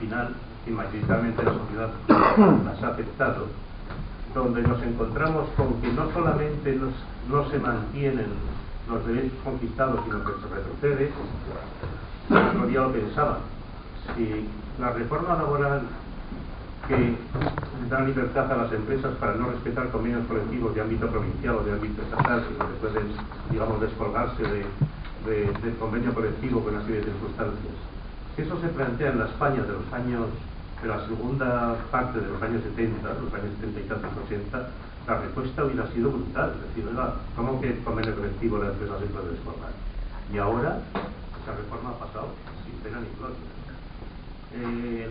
final, y mayoritariamente la sociedad las ha aceptado, donde nos encontramos con que no solamente no se mantienen los derechos conquistados, sino que se retrocede. El otro día lo pensaba, si la reforma laboral que da libertad a las empresas para no respetar convenios colectivos de ámbito provincial o de ámbito estatal, sino que pueden, digamos, descolgarse del convenio colectivo con una serie de circunstancias. Si eso se plantea en la España de la segunda parte de los años 70, los años 70 y tantos 80, la respuesta hubiera sido brutal. Es decir, oiga, ¿cómo que el convenio colectivo la empresa se puede descolgar? Y ahora esa reforma ha pasado sin pena ni gloria.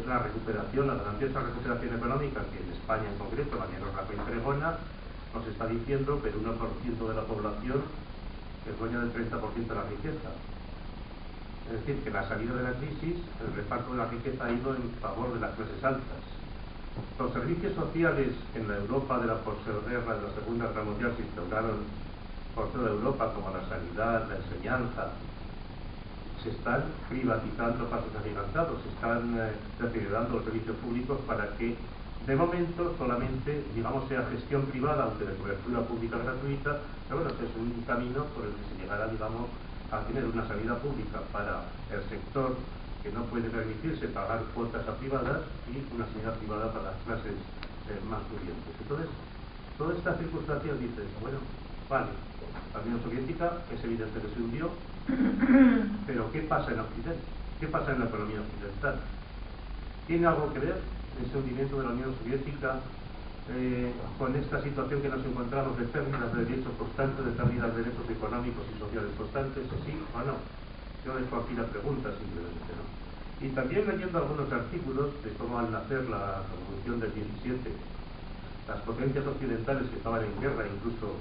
La recuperación, la grandiosa recuperación económica que en España en concreto, Mariano Rajoy pregona, nos está diciendo que el 1% de la población es dueña del 30% de la riqueza. Es decir, que la salida de la crisis, el reparto de la riqueza ha ido en favor de las clases altas. Los servicios sociales en la Europa de la posguerra, de la Segunda Guerra Mundial, se instauraron por toda Europa, como la sanidad, la enseñanza, se están privatizando pasos agigantados, se están deteriorando los servicios públicos para que, de momento, solamente, digamos, sea gestión privada, aunque de cobertura pública gratuita, pero bueno, es un camino por el que se llegará, digamos, a tener una sanidad pública para el sector que no puede permitirse pagar cuotas a privadas y una sanidad privada para las clases más pudientes. Entonces, toda esta circunstancia dice, bueno, vale, la Unión Soviética es evidente que se hundió, pero ¿qué pasa en Occidente? ¿Qué pasa en la economía occidental? ¿Tiene algo que ver ese hundimiento de la Unión Soviética con esta situación que nos encontramos de pérdidas de derechos constantes, de pérdidas de derechos económicos y sociales constantes? ¿Sí o no? Yo dejo aquí la pregunta simplemente, ¿no? Y también leyendo algunos artículos de cómo al nacer la Revolución del 17, las potencias occidentales que estaban en guerra, incluso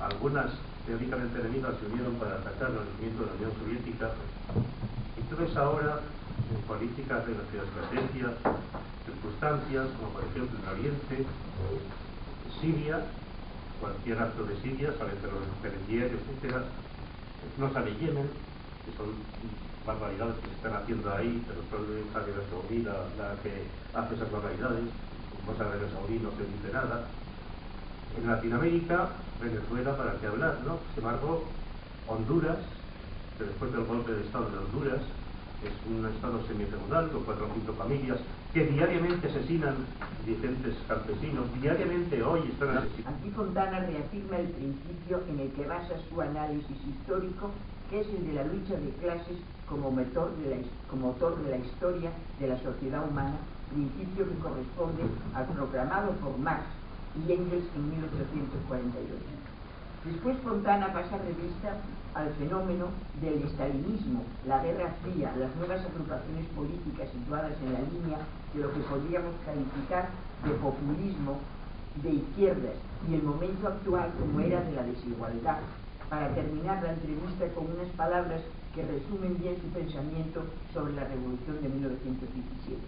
algunas teóricamente enemigas, se unieron para atacar el hundimiento de la Unión Soviética. Y tú ves ahora en políticas de estrategia, circunstancias, como por ejemplo en Oriente, Siria, cualquier acto de Siria, sale Terror, etcétera, no sale Yemen, que son barbaridades que se están haciendo ahí, pero solo en Arabia Saudí la que hace esas barbaridades, en Arabia Saudí no se dice nada. En Latinoamérica, Venezuela, para qué hablar, ¿no? Sin embargo, Honduras, que después del golpe de Estado de Honduras, es un estado semifeudal con 4 o 5 familias que diariamente asesinan dirigentes campesinos, diariamente hoy están asesinando. Aquí Fontana reafirma el principio en el que basa su análisis histórico, que es el de la lucha de clases como motor de la historia de la sociedad humana, principio que corresponde al proclamado por Marx y Engels en 1848. Después Fontana pasa revista al fenómeno del estalinismo, la Guerra Fría, las nuevas agrupaciones políticas situadas en la línea de lo que podríamos calificar de populismo de izquierdas y el momento actual como era de la desigualdad, para terminar la entrevista con unas palabras que resumen bien su pensamiento sobre la Revolución de 1917.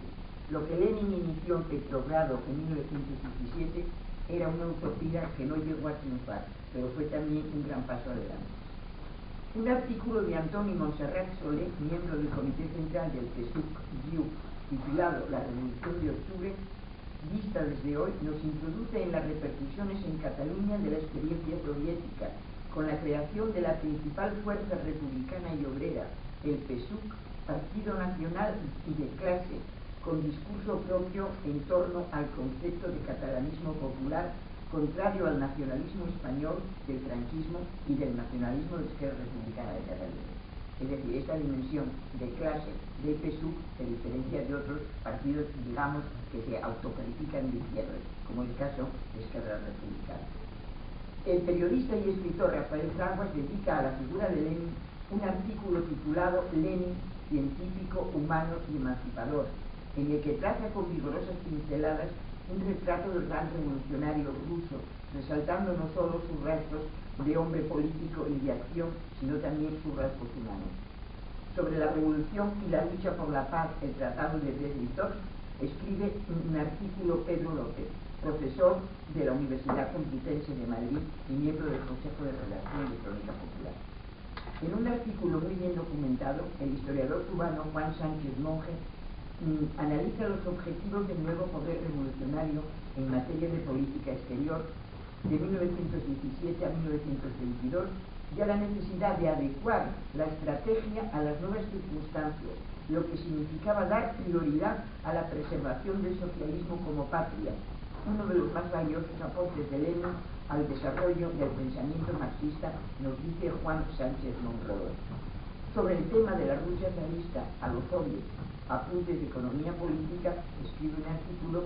Lo que Lenin inició en Petrogrado en 1917 era una utopía que no llegó a triunfar, pero fue también un gran paso adelante. Un artículo de Antoni Montserrat Solé, miembro del Comité Central del PSUC-JIU, titulado La Revolución de Octubre, vista desde hoy, nos introduce en las repercusiones en Cataluña de la experiencia soviética, con la creación de la principal fuerza republicana y obrera, el PSUC, Partido Nacional y de Clase, con discurso propio en torno al concepto de catalanismo popular, contrario al nacionalismo español del franquismo y del nacionalismo de Esquerra Republicana de Cataluña. Es decir, esta dimensión de clase del PSUC se diferencia de otros partidos, digamos, que se autocalifican de izquierda, como el caso de Esquerra Republicana. El periodista y escritor Rafael Fraguas dedica a la figura de Lenin un artículo titulado Lenin, científico, humano y emancipador, en el que traza con vigorosas pinceladas un retrato del gran revolucionario ruso, resaltando no solo sus rasgos de hombre político y de acción, sino también sus rasgos humanos. Sobre la revolución y la lucha por la paz, el tratado de Brest-Litovsk, escribe un artículo Pedro López, profesor de la Universidad Complutense de Madrid y miembro del Consejo de Redacción de Crónica Popular. En un artículo muy bien documentado, el historiador cubano Juan Sánchez Monge analiza los objetivos del nuevo poder revolucionario en materia de política exterior de 1917 a 1922 y a la necesidad de adecuar la estrategia a las nuevas circunstancias, lo que significaba dar prioridad a la preservación del socialismo como patria, uno de los más valiosos aportes de Lenin al desarrollo del pensamiento marxista, nos dice Juan Sánchez Monroy. Sobre el tema de la Rusia zarista a los hombres, apuntes de economía política, escribe un artículo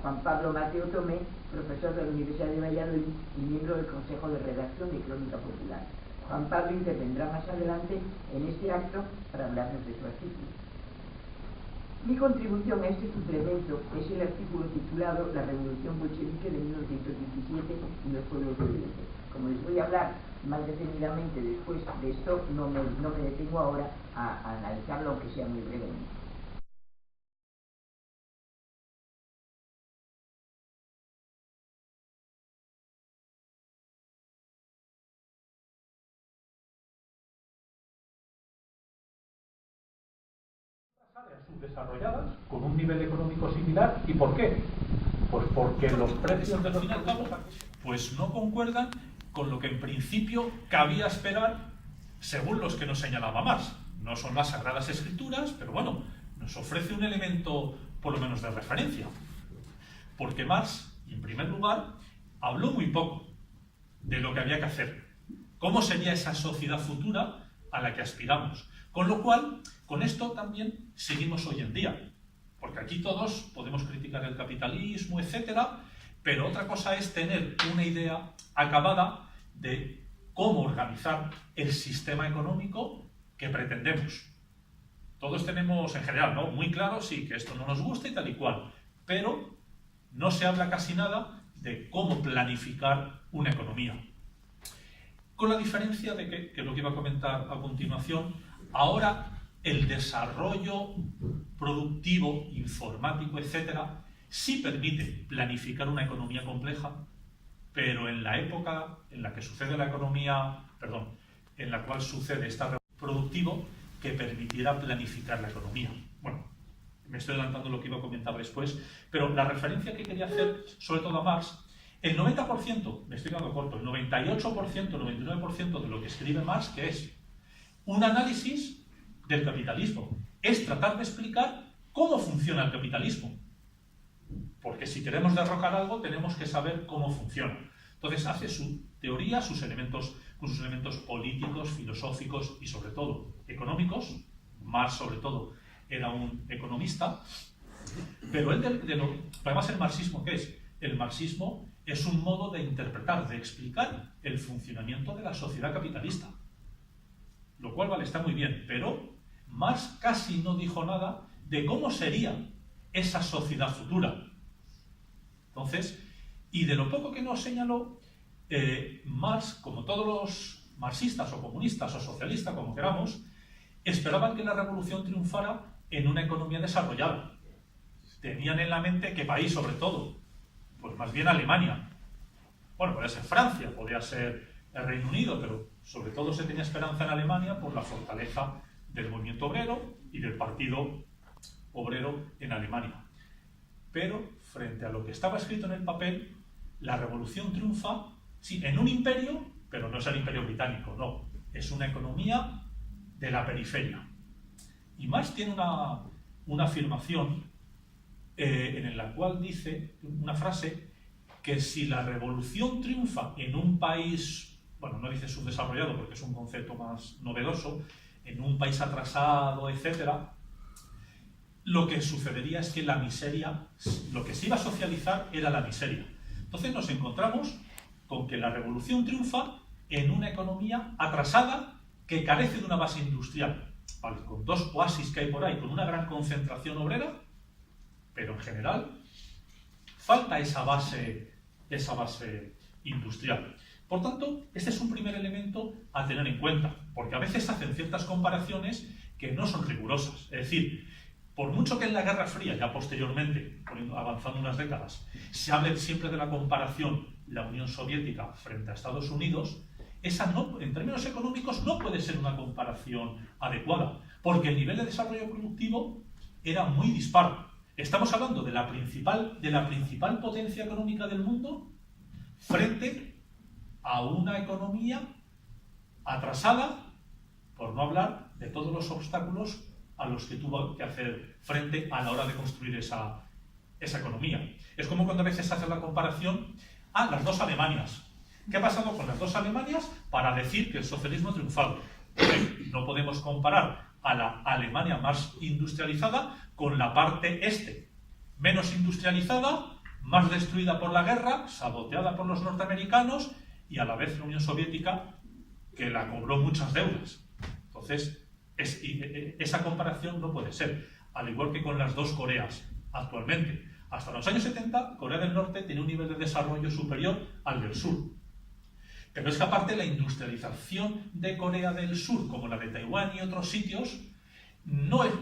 Juan Pablo Mateo Tomé, profesor de la Universidad de Valladolid y miembro del Consejo de Redacción de Crónica Popular. Juan Pablo intervendrá más adelante en este acto para hablarnos de su artículo. Mi contribución a este suplemento es el artículo titulado La Revolución Bolchevique de 1917 y los pueblos del Oriente. Como les voy a hablar más detenidamente después de esto, no me detengo ahora a analizarlo, aunque sea muy brevemente. Áreas subdesarrolladas con un nivel económico similar. ¿Y por qué? Pues porque los precios de los productos pues no concuerdan con lo que en principio cabía esperar según los que nos señalaba Marx. No son las Sagradas Escrituras, pero bueno, nos ofrece un elemento por lo menos de referencia. Porque Marx, en primer lugar, habló muy poco de lo que había que hacer. ¿Cómo sería esa sociedad futura a la que aspiramos? Con lo cual, con esto también seguimos hoy en día. Porque aquí todos podemos criticar el capitalismo, etcétera, pero otra cosa es tener una idea acabada de cómo organizar el sistema económico que pretendemos. Todos tenemos, en general, ¿no?, muy claro, sí, que esto no nos gusta y tal y cual, pero no se habla casi nada de cómo planificar una economía. Con la diferencia de que es lo que iba a comentar a continuación, ahora el desarrollo productivo, informático, etcétera, sí permite planificar una economía compleja, pero en la época en la que sucede la economía, en la cual sucede este productivo que permitiera planificar la economía. Bueno, me estoy adelantando lo que iba a comentar después, pero la referencia que quería hacer, sobre todo a Marx, el 90%, me estoy quedando corto, el 98%, 99% de lo que escribe Marx, que es un análisis del capitalismo, es tratar de explicar cómo funciona el capitalismo. Porque si queremos derrocar algo, tenemos que saber cómo funciona. Entonces hace su teoría, sus elementos políticos, filosóficos y sobre todo económicos. Marx sobre todo era un economista, pero él además el marxismo, ¿qué es? El marxismo es un modo de interpretar, de explicar el funcionamiento de la sociedad capitalista. Lo cual, vale, está muy bien, pero Marx casi no dijo nada de cómo sería esa sociedad futura. Entonces, y de lo poco que nos señaló, Marx, como todos los marxistas o comunistas o socialistas, como queramos, esperaban que la revolución triunfara en una economía desarrollada. Tenían en la mente qué país, sobre todo, pues más bien Alemania. Bueno, podría ser Francia, podría ser el Reino Unido, pero sobre todo se tenía esperanza en Alemania por la fortaleza del movimiento obrero y del partido obrero en Alemania. Pero frente a lo que estaba escrito en el papel, la revolución triunfa, sí, en un imperio, pero no es el imperio británico, no, es una economía de la periferia. Y Marx tiene una afirmación en la cual dice una frase que si la revolución triunfa en un país, bueno, no dice subdesarrollado porque es un concepto más novedoso, en un país atrasado, etcétera, lo que sucedería es que la miseria, lo que se iba a socializar era la miseria. Entonces nos encontramos con que la revolución triunfa en una economía atrasada que carece de una base industrial, ¿vale? Con dos oasis que hay por ahí, con una gran concentración obrera, pero en general falta esa base industrial. Por tanto, este es un primer elemento a tener en cuenta, porque a veces hacen ciertas comparaciones que no son rigurosas. Es decir, por mucho que en la Guerra Fría, ya posteriormente, avanzando unas décadas, se hable siempre de la comparación la Unión Soviética frente a Estados Unidos, esa no, en términos económicos no puede ser una comparación adecuada, porque el nivel de desarrollo productivo era muy dispar. Estamos hablando de la principal potencia económica del mundo frente a una economía atrasada, por no hablar de todos los obstáculos a los que tuvo que hacer frente a la hora de construir esa economía. Es como cuando a veces se hace la comparación a las dos Alemanias. ¿Qué ha pasado con las dos Alemanias para decir que el socialismo ha triunfado? No podemos comparar a la Alemania más industrializada con la parte este, menos industrializada, más destruida por la guerra, saboteada por los norteamericanos y a la vez la Unión Soviética, que la cobró muchas deudas. Entonces, esa comparación no puede ser, al igual que con las dos Coreas actualmente. Hasta los años 70, Corea del Norte tenía un nivel de desarrollo superior al del sur. Pero es que aparte la industrialización de Corea del Sur, como la de Taiwán y otros sitios,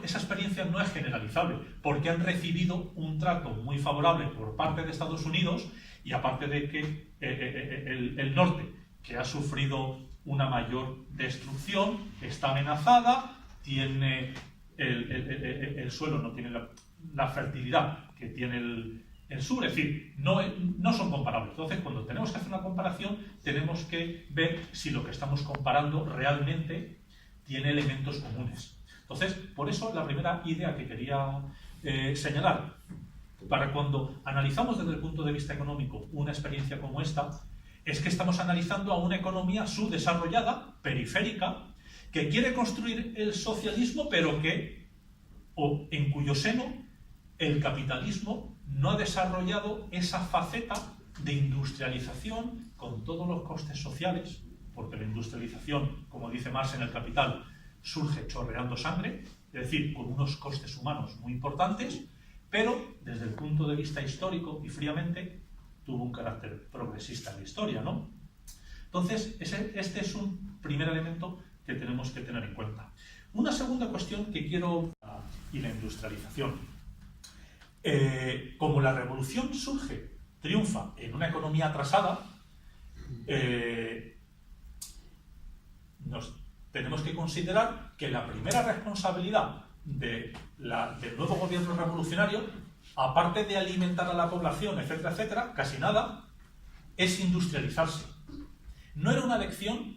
esa experiencia no es generalizable, porque han recibido un trato muy favorable por parte de Estados Unidos, y aparte de que el norte, que ha sufrido una mayor destrucción, está amenazada, tiene el suelo no tiene la fertilidad que tiene el sur, es decir, no son comparables. Entonces, cuando tenemos que hacer una comparación, tenemos que ver si lo que estamos comparando realmente tiene elementos comunes. Entonces, por eso la primera idea que quería señalar, para cuando analizamos desde el punto de vista económico una experiencia como esta, es que estamos analizando a una economía subdesarrollada, periférica, que quiere construir el socialismo, pero en cuyo seno el capitalismo no ha desarrollado esa faceta de industrialización con todos los costes sociales, porque la industrialización, como dice Marx en El Capital, surge chorreando sangre, es decir, con unos costes humanos muy importantes, pero desde el punto de vista histórico y fríamente tuvo un carácter progresista en la historia, ¿no? Entonces, este es un primer elemento que tenemos que tener en cuenta. Una segunda cuestión que quiero... y la industrialización. Como la revolución triunfa en una economía atrasada, tenemos que considerar que la primera responsabilidad del nuevo gobierno revolucionario, aparte de alimentar a la población, etcétera, etcétera, casi nada, es industrializarse. No era una elección,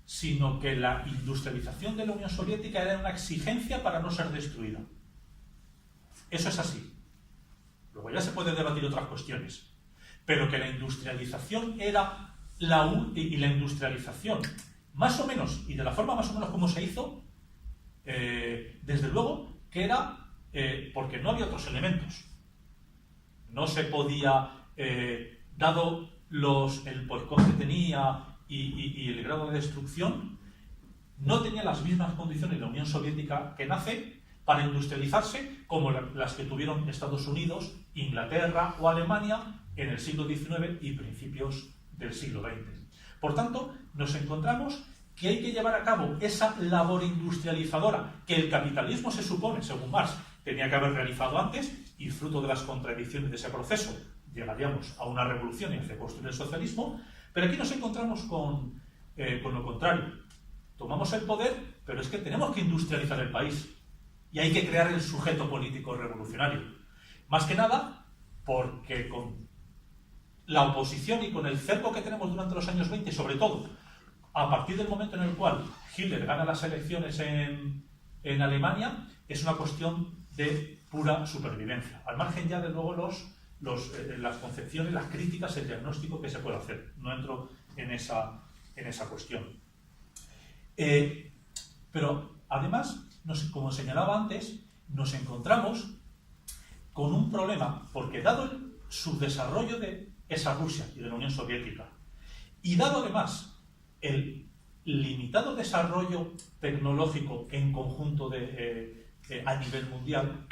sino que la industrialización de la Unión Soviética era una exigencia para no ser destruida. Eso es así. Luego ya se puede debatir otras cuestiones. Pero que la industrialización era y la industrialización, más o menos, y de la forma más o menos como se hizo, desde luego que era porque no había otros elementos. No se podía, dado el boicot que tenía y el grado de destrucción, no tenía las mismas condiciones la Unión Soviética que nace para industrializarse como las que tuvieron Estados Unidos, Inglaterra o Alemania en el siglo XIX y principios del siglo XX. Por tanto, nos encontramos que hay que llevar a cabo esa labor industrializadora que el capitalismo se supone, según Marx, tenía que haber realizado antes, y fruto de las contradicciones de ese proceso llegaríamos a una revolución y hacia construir el socialismo, pero aquí nos encontramos con lo contrario. Tomamos el poder, pero es que tenemos que industrializar el país y hay que crear el sujeto político revolucionario. Más que nada porque con la oposición y con el cerco que tenemos durante los años 20, sobre todo a partir del momento en el cual Hitler gana las elecciones en Alemania, es una cuestión de pura supervivencia. Al margen ya de luego las concepciones, las críticas, el diagnóstico que se puede hacer. No entro en esa cuestión. Pero además, como señalaba antes, nos encontramos con un problema, porque dado el subdesarrollo de esa Rusia y de la Unión Soviética, y dado además el limitado desarrollo tecnológico en conjunto a nivel mundial,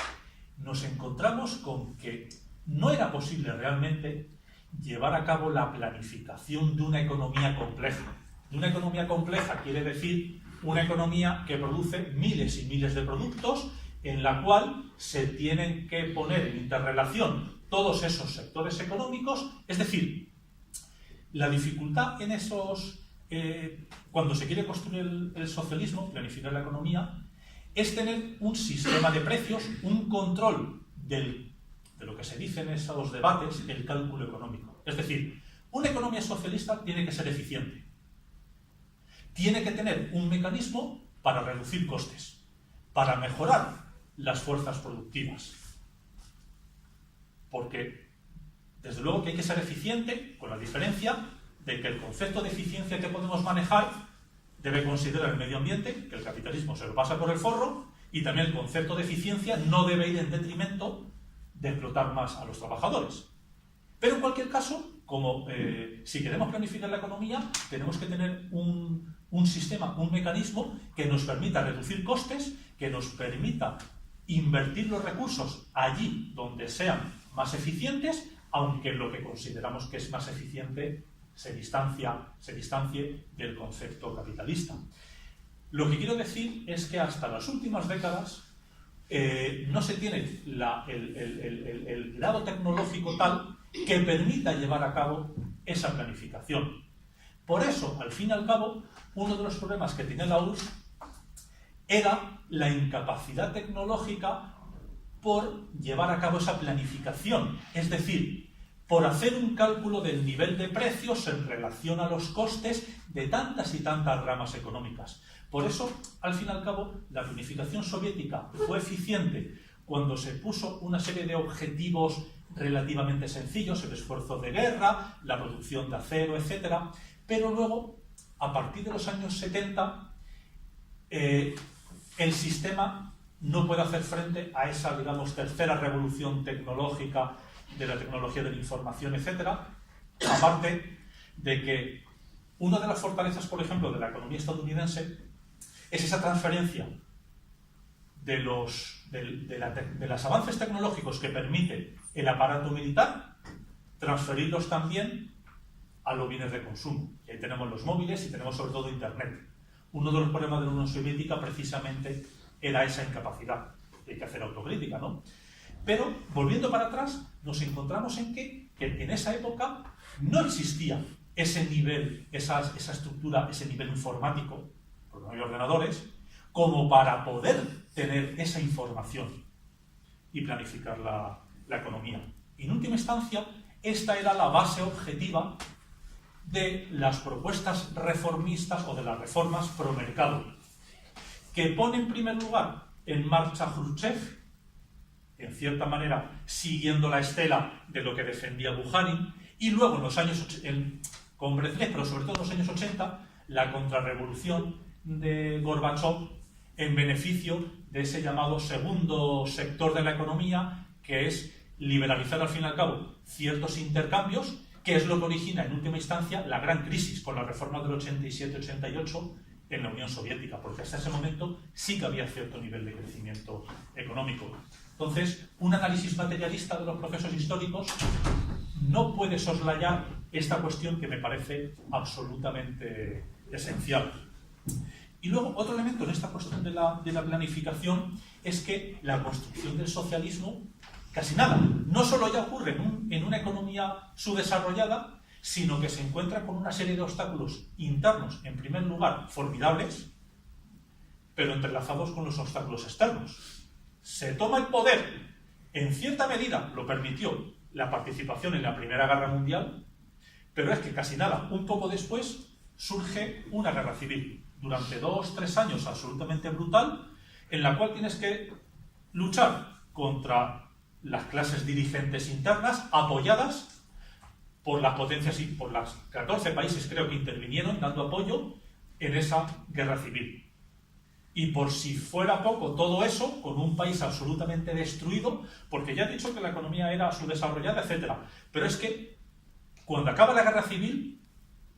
nos encontramos con que no era posible realmente llevar a cabo la planificación de una economía compleja. De una economía compleja quiere decir una economía que produce miles y miles de productos, en la cual se tienen que poner en interrelación todos esos sectores económicos. Es decir, la dificultad en cuando se quiere construir el socialismo, planificar la economía, es tener un sistema de precios, un control de lo que se dice en esos debates, el cálculo económico. Es decir, una economía socialista tiene que ser eficiente. Tiene que tener un mecanismo para reducir costes, para mejorar las fuerzas productivas. Porque, desde luego que hay que ser eficiente, con la diferencia de que el concepto de eficiencia que podemos manejar debe considerar el medio ambiente, que el capitalismo se lo pasa por el forro, y también el concepto de eficiencia no debe ir en detrimento de explotar más a los trabajadores. Pero en cualquier caso, como si queremos planificar la economía, tenemos que tener un sistema, un mecanismo que nos permita reducir costes, que nos permita invertir los recursos allí donde sean más eficientes, aunque lo que consideramos que es más eficiente se distancie del concepto capitalista. Lo que quiero decir es que hasta las últimas décadas no se tiene el grado tecnológico tal que permita llevar a cabo esa planificación. Por eso, al fin y al cabo, uno de los problemas que tiene la URSS era la incapacidad tecnológica por llevar a cabo esa planificación, es decir, por hacer un cálculo del nivel de precios en relación a los costes de tantas y tantas ramas económicas. Por eso, al fin y al cabo, la planificación soviética fue eficiente cuando se puso una serie de objetivos relativamente sencillos, el esfuerzo de guerra, la producción de acero, etc. Pero luego, a partir de los años 70, el sistema no puede hacer frente a esa, digamos, tercera revolución tecnológica de la tecnología de la información, etc. Aparte de que una de las fortalezas, por ejemplo, de la economía estadounidense es esa transferencia de los avances tecnológicos que permite el aparato militar, transferirlos también a los bienes de consumo. Y ahí tenemos los móviles y tenemos sobre todo Internet. Uno de los problemas de la Unión Soviética precisamente era esa incapacidad. Hay que hacer autocrítica, ¿no? Pero, volviendo para atrás, nos encontramos en que en esa época no existía ese nivel, esa estructura, ese nivel informático, porque no había ordenadores, como para poder tener esa información y planificar la economía. Y en última instancia, esta era la base objetiva de las propuestas reformistas o de las reformas pro mercado, que pone en primer lugar en marcha Khrushchev, en cierta manera siguiendo la estela de lo que defendía Bukharin, y luego en los años, con Brezhnev, pero sobre todo en los años 80, la contrarrevolución de Gorbachev en beneficio de ese llamado segundo sector de la economía, que es liberalizar al fin y al cabo ciertos intercambios, que es lo que origina en última instancia la gran crisis con las reformas del 87-88 en la Unión Soviética, porque hasta ese momento sí que había cierto nivel de crecimiento económico. Entonces, un análisis materialista de los procesos históricos no puede soslayar esta cuestión que me parece absolutamente esencial. Y luego, otro elemento en esta cuestión de la planificación es que la construcción del socialismo, casi nada, no solo ya ocurre en una economía subdesarrollada, sino que se encuentra con una serie de obstáculos internos, en primer lugar, formidables, pero entrelazados con los obstáculos externos. Se toma el poder, en cierta medida lo permitió la participación en la Primera Guerra Mundial, pero es que casi nada, un poco después, surge una guerra civil, durante 2-3 años absolutamente brutal, en la cual tienes que luchar contra las clases dirigentes internas, apoyadas por las potencias y por las 14 países, creo, que intervinieron dando apoyo en esa guerra civil. Y por si fuera poco todo eso, con un país absolutamente destruido, porque ya he dicho que la economía era subdesarrollada, etc. Pero es que cuando acaba la guerra civil,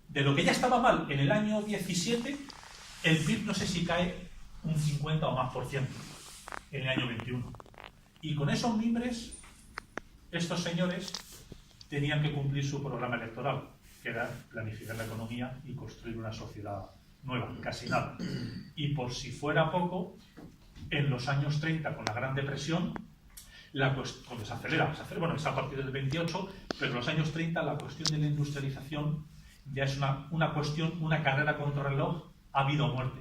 de lo que ya estaba mal en el año 17, el PIB no sé si cae un 50 o más % en el año 21. Y con esos mimbres, estos señores tenían que cumplir su programa electoral, que era planificar la economía y construir una sociedad nueva, casi nada. Y por si fuera poco, en los años 30, con la Gran Depresión, cuando se acelera, bueno, es a partir del 28, pero en los años 30 la cuestión de la industrialización ya es una cuestión, una carrera contra el reloj, ha habido muerte.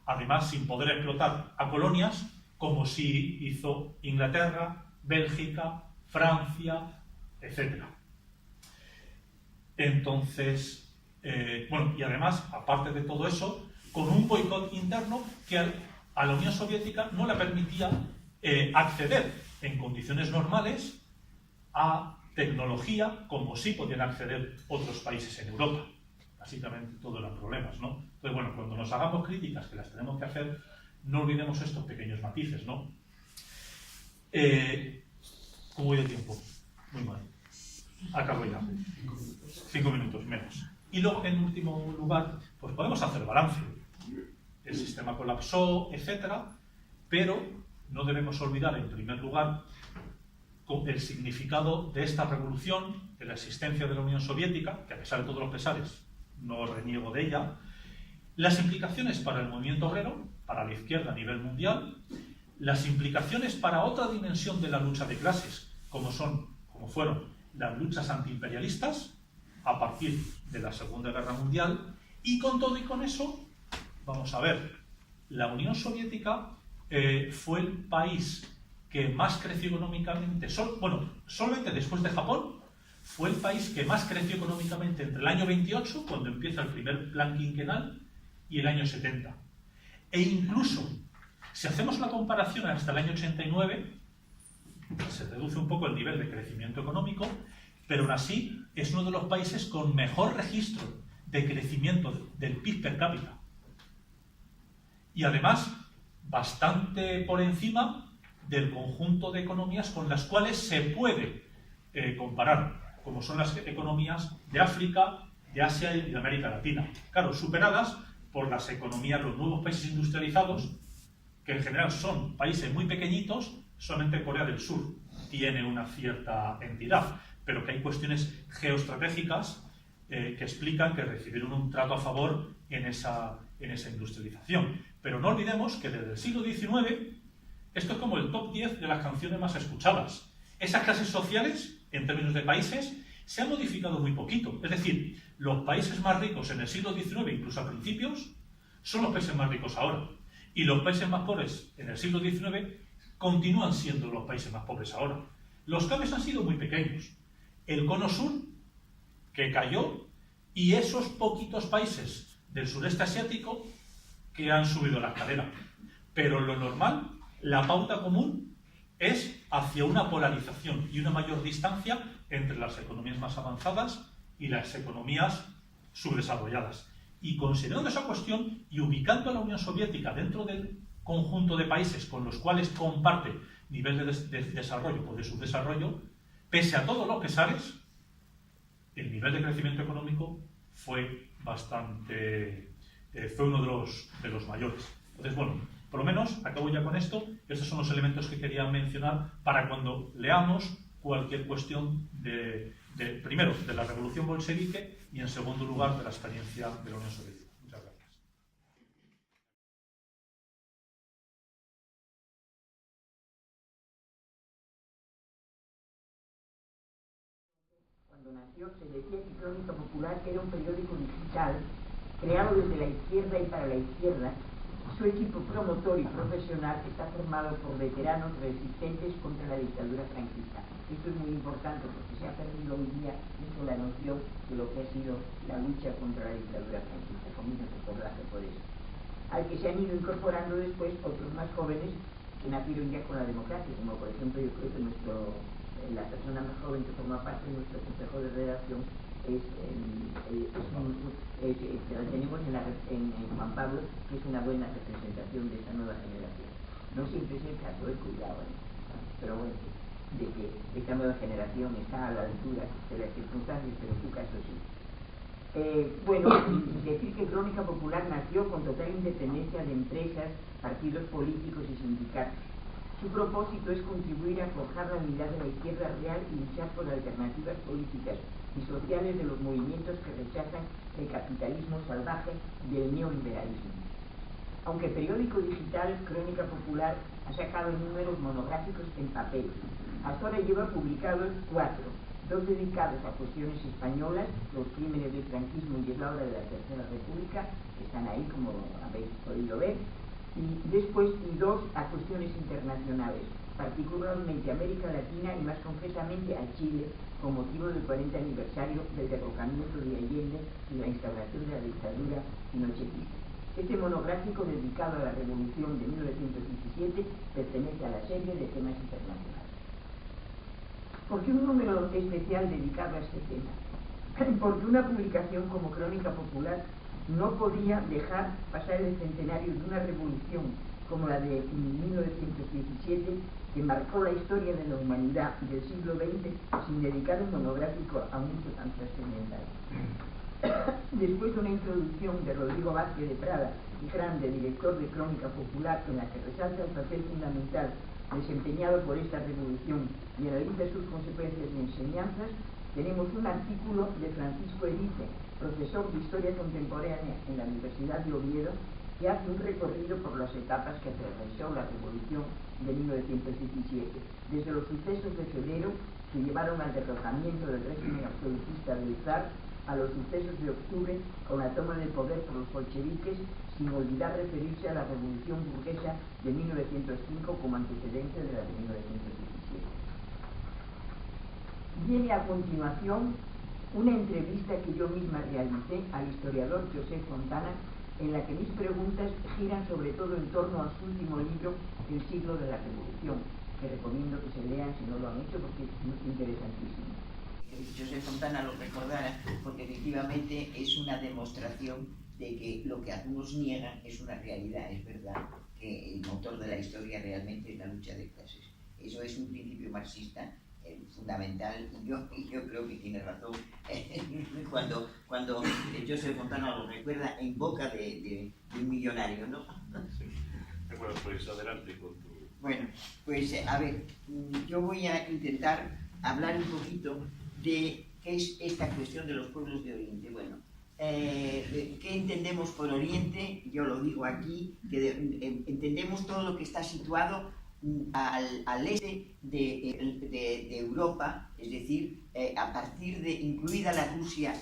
además sin poder explotar a colonias, como sí hizo Inglaterra, Bélgica, Francia, etc. Entonces, bueno, y además, aparte de todo eso, con un boicot interno que a la Unión Soviética no le permitía acceder en condiciones normales a tecnología como sí podían acceder otros países en Europa. Básicamente todos eran problemas, ¿no? Entonces, bueno, cuando nos hagamos críticas, que las tenemos que hacer, no olvidemos estos pequeños matices, ¿no? ¿Cómo voy de tiempo? Muy mal. Acabo ya. 5 minutos menos. Y luego, en último lugar, pues podemos hacer balance. El sistema colapsó, etcétera, pero no debemos olvidar, en primer lugar, el significado de esta revolución, de la existencia de la Unión Soviética, que a pesar de todos los pesares no reniego de ella, las implicaciones para el movimiento obrero, para la izquierda a nivel mundial, las implicaciones para otra dimensión de la lucha de clases, como fueron las luchas antiimperialistas a partir de la Segunda Guerra Mundial, y con todo y con eso, vamos a ver, la Unión Soviética fue el país que más creció económicamente, solamente después de Japón, fue el país que más creció económicamente entre el año 28, cuando empieza el primer plan quinquenal, y el año 70. E incluso, si hacemos la comparación hasta el año 89, se reduce un poco el nivel de crecimiento económico, pero aún así es uno de los países con mejor registro de crecimiento del PIB per cápita. Y además, bastante por encima del conjunto de economías con las cuales se puede comparar, como son las economías de África, de Asia y de América Latina. Claro, superadas por las economías, los nuevos países industrializados, que en general son países muy pequeñitos. Solamente Corea del Sur tiene una cierta entidad, pero que hay cuestiones geoestratégicas que explican que recibieron un trato a favor en esa industrialización. Pero no olvidemos que desde el siglo XIX, esto es como el top 10 de las canciones más escuchadas. Esas clases sociales, en términos de países, se han modificado muy poquito. Es decir, los países más ricos en el siglo XIX, incluso a principios, son los países más ricos ahora. Y los países más pobres en el siglo XIX continúan siendo los países más pobres ahora. Los cambios han sido muy pequeños. El cono sur, que cayó, y esos poquitos países del sureste asiático que han subido la escalera. Pero lo normal, la pauta común, es hacia una polarización y una mayor distancia entre las economías más avanzadas y las economías subdesarrolladas. Y considerando esa cuestión y ubicando a la Unión Soviética dentro del conjunto de países con los cuales comparte nivel de desarrollo o de subdesarrollo, pese a todos los pesares, el nivel de crecimiento económico fue uno de los mayores. Entonces, bueno, por lo menos, acabo ya con esto. Estos son los elementos que quería mencionar para cuando leamos cualquier cuestión primero, de la revolución bolchevique y, en segundo lugar, de la experiencia de la Unión Soviética. Muchas gracias. Cuando nació, se decía que Crónica Popular era un periódico digital creado desde la izquierda y para la izquierda. Su equipo promotor y profesional está formado por veteranos resistentes contra la dictadura franquista. Esto es muy importante porque se ha perdido hoy día mucho la noción de lo que ha sido la lucha contra la dictadura franquista, con mucho recordaje por eso. Al que se han ido incorporando después otros más jóvenes que nacieron ya con la democracia, como por ejemplo yo creo que la persona más joven que forma parte de nuestro consejo de redacción la tenemos en Juan Pablo, que es una buena representación de esta nueva generación. No siempre es el caso, cuidado, pero bueno, de que esta nueva generación está a la altura de las circunstancias, pero en su caso sí. Bueno, decir que Crónica Popular nació con total independencia de empresas, partidos políticos y sindicatos. Su propósito es contribuir a forjar la unidad de la izquierda real y luchar por alternativas políticas y sociales de los movimientos que rechazan el capitalismo salvaje y el neoliberalismo. Aunque periódico digital, Crónica Popular ha sacado números monográficos en papel. Hasta ahora lleva publicados 4, 2 dedicados a cuestiones españolas, los crímenes del franquismo y la obra de la Tercera República, están ahí como habéis podido ver, y después 2 a cuestiones internacionales, particularmente América Latina y más concretamente a Chile, con motivo del 40 aniversario del derrocamiento de Allende y la instauración de la dictadura pinochetista. Este monográfico dedicado a la Revolución de 1917 pertenece a la serie de temas internacionales. ¿Por qué un número especial dedicado a este tema? Porque una publicación como Crónica Popular no podía dejar pasar el centenario de una revolución como la de 1917, que marcó la historia de la humanidad del siglo XX, sin dedicar un monográfico a un hecho tan trascendental. Después de una introducción de Rodrigo Vázquez de Prada y Grande, director de Crónica Popular, en la que resalta el papel fundamental desempeñado por esta revolución y analiza sus consecuencias y enseñanzas, tenemos un artículo de Francisco Erice, profesor de Historia Contemporánea en la Universidad de Oviedo, que hace un recorrido por las etapas que atravesó la Revolución de 1917, desde los sucesos de febrero que llevaron al derrocamiento del régimen absolutista del zar, a los sucesos de octubre con la toma del poder por los bolcheviques, sin olvidar referirse a la Revolución Burguesa de 1905 como antecedente de la de 1917. Viene a continuación una entrevista que yo misma realicé al historiador José Fontana, en la que mis preguntas giran sobre todo en torno a su último libro, El siglo de la Revolución, que recomiendo que se lean si no lo han hecho porque es muy interesantísimo. José Fontana lo recordará porque efectivamente es una demostración de que lo que algunos niegan es una realidad. Es verdad que el motor de la historia realmente es la lucha de clases. Eso es un principio marxista fundamental, y yo creo que tiene razón cuando José Fontana lo recuerda en boca de un millonario, ¿no? Sí. Bueno, pues adelante con tu... Bueno, pues a ver, yo voy a intentar hablar un poquito de qué es esta cuestión de los pueblos de Oriente. Bueno, ¿qué entendemos por Oriente? Yo lo digo aquí, que entendemos todo lo que está situado al este de Europa, es decir, a partir de, incluida la Rusia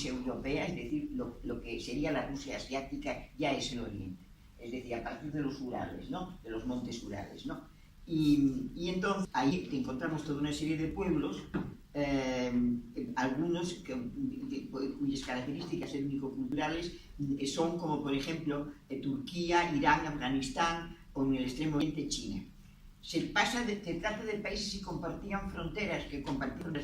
europea, es decir, lo que sería la Rusia asiática, ya es el Oriente, es decir, a partir de los Urales, ¿no? De los montes Urales, ¿no? Y entonces ahí encontramos toda una serie de pueblos, algunos cuyas características étnico-culturales son como por ejemplo Turquía, Irán, Afganistán o en el extremo oriente China. Se trata de países que compartían fronteras,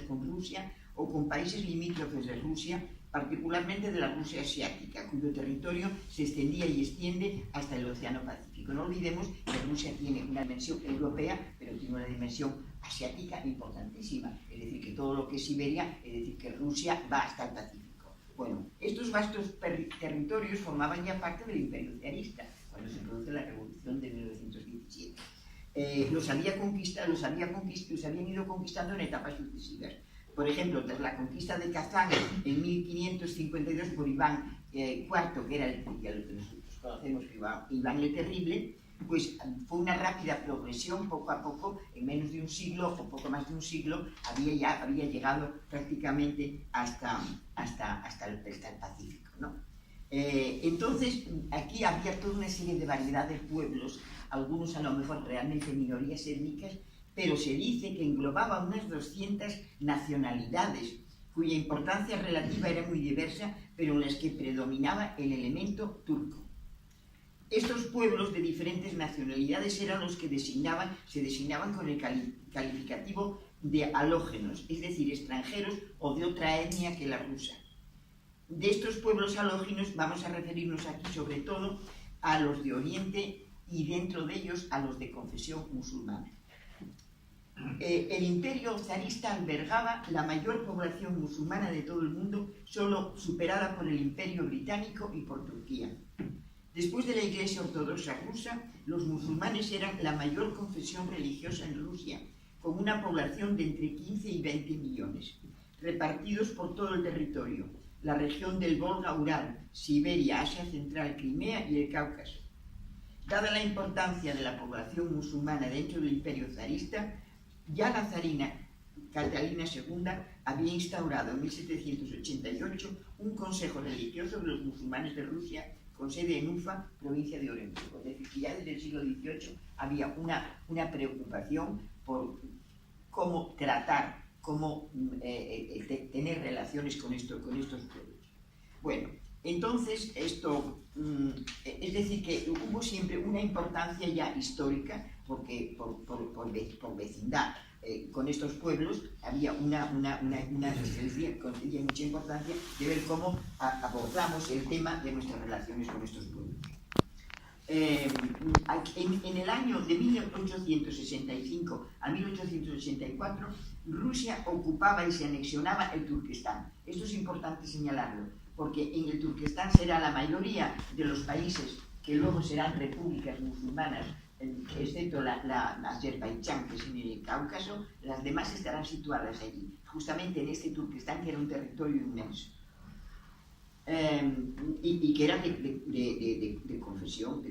con Rusia o con países limítrofes de Rusia, particularmente de la Rusia asiática, cuyo territorio se extendía y extiende hasta el Océano Pacífico. No olvidemos que Rusia tiene una dimensión europea, pero tiene una dimensión asiática importantísima, es decir, que todo lo que es Siberia, es decir, que Rusia va hasta el Pacífico. Bueno, estos vastos territorios formaban ya parte del imperio zarista, cuando se produce la Revolución de 1917. Los habían ido conquistando en etapas sucesivas. Por ejemplo, tras la conquista de Kazán en 1552 por Iván IV, que era el que nosotros conocemos como Iván el Terrible, pues fue una rápida progresión, poco a poco, en menos de un siglo o poco más de un siglo, había llegado prácticamente hasta el Pacífico, ¿no? Entonces, aquí había toda una serie de variedad de pueblos, algunos a lo mejor realmente minorías étnicas, pero se dice que englobaba unas 200 nacionalidades, cuya importancia relativa era muy diversa, pero en las que predominaba el elemento turco. Estos pueblos de diferentes nacionalidades eran los que se designaban con el calificativo de halógenos, es decir, extranjeros o de otra etnia que la rusa. De estos pueblos halógenos vamos a referirnos aquí sobre todo a los de Oriente y dentro de ellos a los de confesión musulmana. El imperio zarista albergaba la mayor población musulmana de todo el mundo, solo superada por el imperio británico y por Turquía. Después de la Iglesia Ortodoxa rusa, los musulmanes eran la mayor confesión religiosa en Rusia, con una población de entre 15 y 20 millones, repartidos por todo el territorio, la región del Volga-Ural, Siberia, Asia Central, Crimea y el Cáucaso. Dada la importancia de la población musulmana dentro del imperio zarista, ya la zarina Catalina II había instaurado en 1788 un consejo religioso de los musulmanes de Rusia con sede en Ufa, provincia de Orenburgo. Es decir, que ya desde el siglo XVIII había una preocupación por cómo tratar, cómo tener relaciones con estos pueblos. Bueno, entonces esto, es decir, que hubo siempre una importancia ya histórica, porque por vecindad con estos pueblos había una mucha importancia de ver cómo abordamos el tema de nuestras relaciones con estos pueblos. En el año de 1865 a 1884, Rusia ocupaba y se anexionaba el Turquestán. Esto es importante señalarlo, porque en el Turquestán será la mayoría de los países que luego serán repúblicas musulmanas, excepto la Azerbaiyán, que es en el Cáucaso. Las demás estarán situadas allí, justamente en este Turquestán, que era un territorio inmenso. Y que era de confesión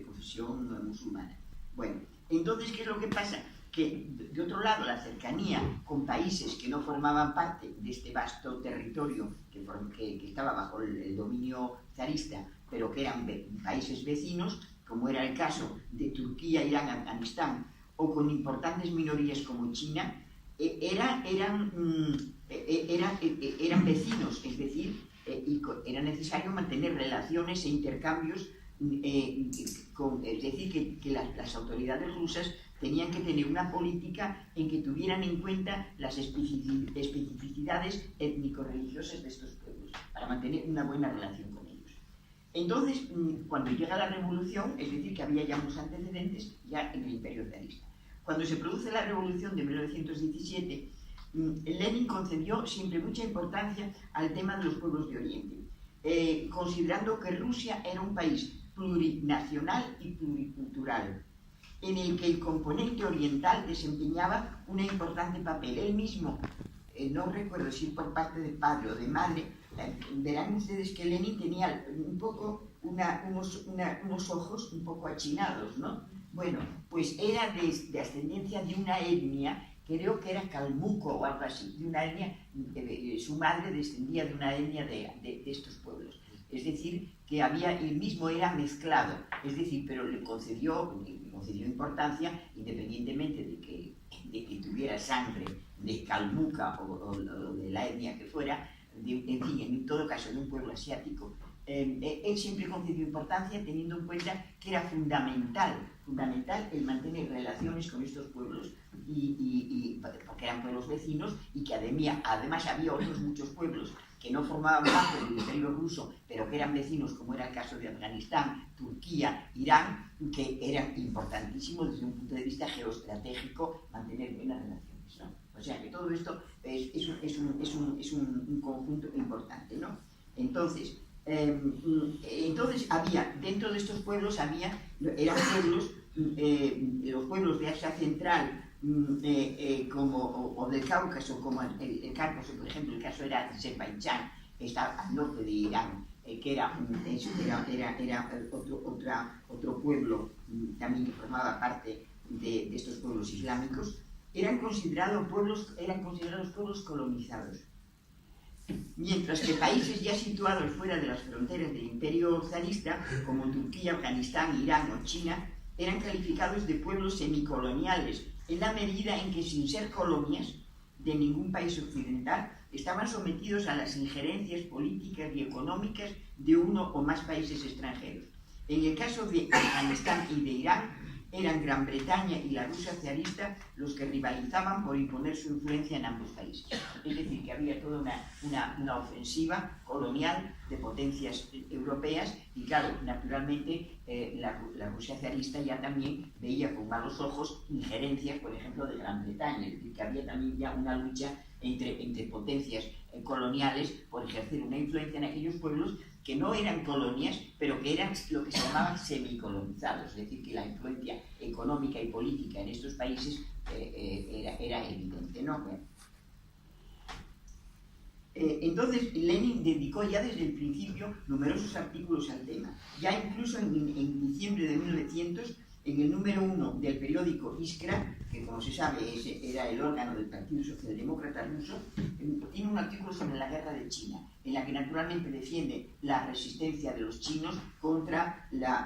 musulmana. Bueno, entonces, ¿qué es lo que pasa? Que, de otro lado, la cercanía con países que no formaban parte de este vasto territorio que estaba bajo el dominio zarista, pero que eran países vecinos, como era el caso de Turquía, Irán, Afganistán, o con importantes minorías como China, eran vecinos, es decir, y era necesario mantener relaciones e intercambios, es decir, que las autoridades rusas tenían que tener una política en que tuvieran en cuenta las especificidades étnico-religiosas de estos pueblos, para mantener una buena relación con ellos. Entonces, cuando llega la revolución, es decir, que había ya unos antecedentes ya en el imperio zarista. Cuando se produce la revolución de 1917, Lenin concedió siempre mucha importancia al tema de los pueblos de Oriente, considerando que Rusia era un país plurinacional y pluricultural, en el que el componente oriental desempeñaba un importante papel. Él mismo, no recuerdo si por parte de padre o de madre, verán ustedes que Lenin tenía un poco unos ojos un poco achinados, ¿no? Bueno, pues era de ascendencia de una etnia, creo que era calmuco o algo así, de una etnia, su madre descendía de una etnia de estos pueblos. Es decir, que él mismo era mezclado, es decir, pero le concedió importancia, independientemente de que tuviera sangre de calmuca o de la etnia que fuera, en fin, en todo caso, de un pueblo asiático. Él siempre concedió importancia, teniendo en cuenta que era fundamental el mantener relaciones con estos pueblos, porque eran pueblos vecinos, y que además había otros muchos pueblos que no formaban parte del imperio ruso, pero que eran vecinos, como era el caso de Afganistán, Turquía, Irán, que eran importantísimos desde un punto de vista geoestratégico mantener buenas relaciones, ¿no? O sea que todo esto es un conjunto importante, ¿no? Entonces había, dentro de estos pueblos eran pueblos, los pueblos de Asia Central, o del Cáucaso, como el Cáucaso, por ejemplo, el caso era Azerbaiyán, está al norte de Irán, que era otro pueblo también que formaba parte de estos pueblos islámicos, eran considerados pueblos colonizados. Mientras que países ya situados fuera de las fronteras del imperio zarista, como Turquía, Afganistán, Irán o China, eran calificados de pueblos semicoloniales, en la medida en que, sin ser colonias de ningún país occidental, estaban sometidos a las injerencias políticas y económicas de uno o más países extranjeros. En el caso de Afganistán y de Irán, eran Gran Bretaña y la Rusia zarista los que rivalizaban por imponer su influencia en ambos países. Es decir, que había toda una ofensiva colonial de potencias europeas, y claro, naturalmente la Rusia zarista ya también veía con malos ojos injerencias, por ejemplo, de Gran Bretaña. Es decir, que había también ya una lucha entre potencias coloniales por ejercer una influencia en aquellos pueblos que no eran colonias, pero que eran lo que se llamaban semicolonizados, es decir, que la influencia económica y política en estos países era evidente, ¿no? Entonces, Lenin dedicó ya desde el principio numerosos artículos al tema. Ya incluso en diciembre de 1900 en el número 1 del periódico Iskra, que como se sabe era el órgano del Partido Socialdemócrata ruso, tiene un artículo sobre la guerra de China, en la que naturalmente defiende la resistencia de los chinos contra la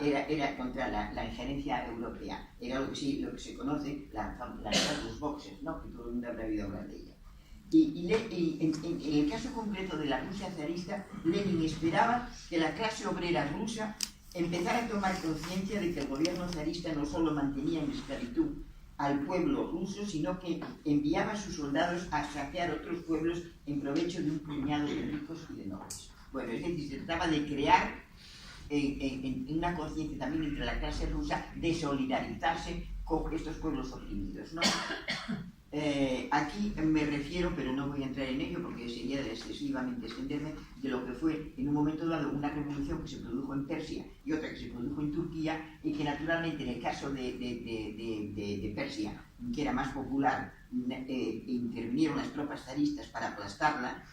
injerencia europea. Era lo que se conoce, la guerra de los boxers, ¿no? Que todo el mundo habrá oído hablar de ella. Y en el caso concreto de la Rusia zarista, Lenin esperaba que la clase obrera rusa empezara a tomar conciencia de que el gobierno zarista no solo mantenía en esclavitud al pueblo ruso, sino que enviaba a sus soldados a saquear otros pueblos en provecho de un puñado de ricos y de nobles. Bueno, es decir, se trataba de crear una conciencia también entre la clase rusa de solidarizarse con estos pueblos oprimidos, ¿no? Aquí me refiero, pero no voy a entrar en ello porque sería excesivamente extenderme, de lo que fue en un momento dado una revolución que se produjo en Persia y otra que se produjo en Turquía, y que naturalmente en el caso de Persia, que era más popular, intervinieron las tropas zaristas para aplastarla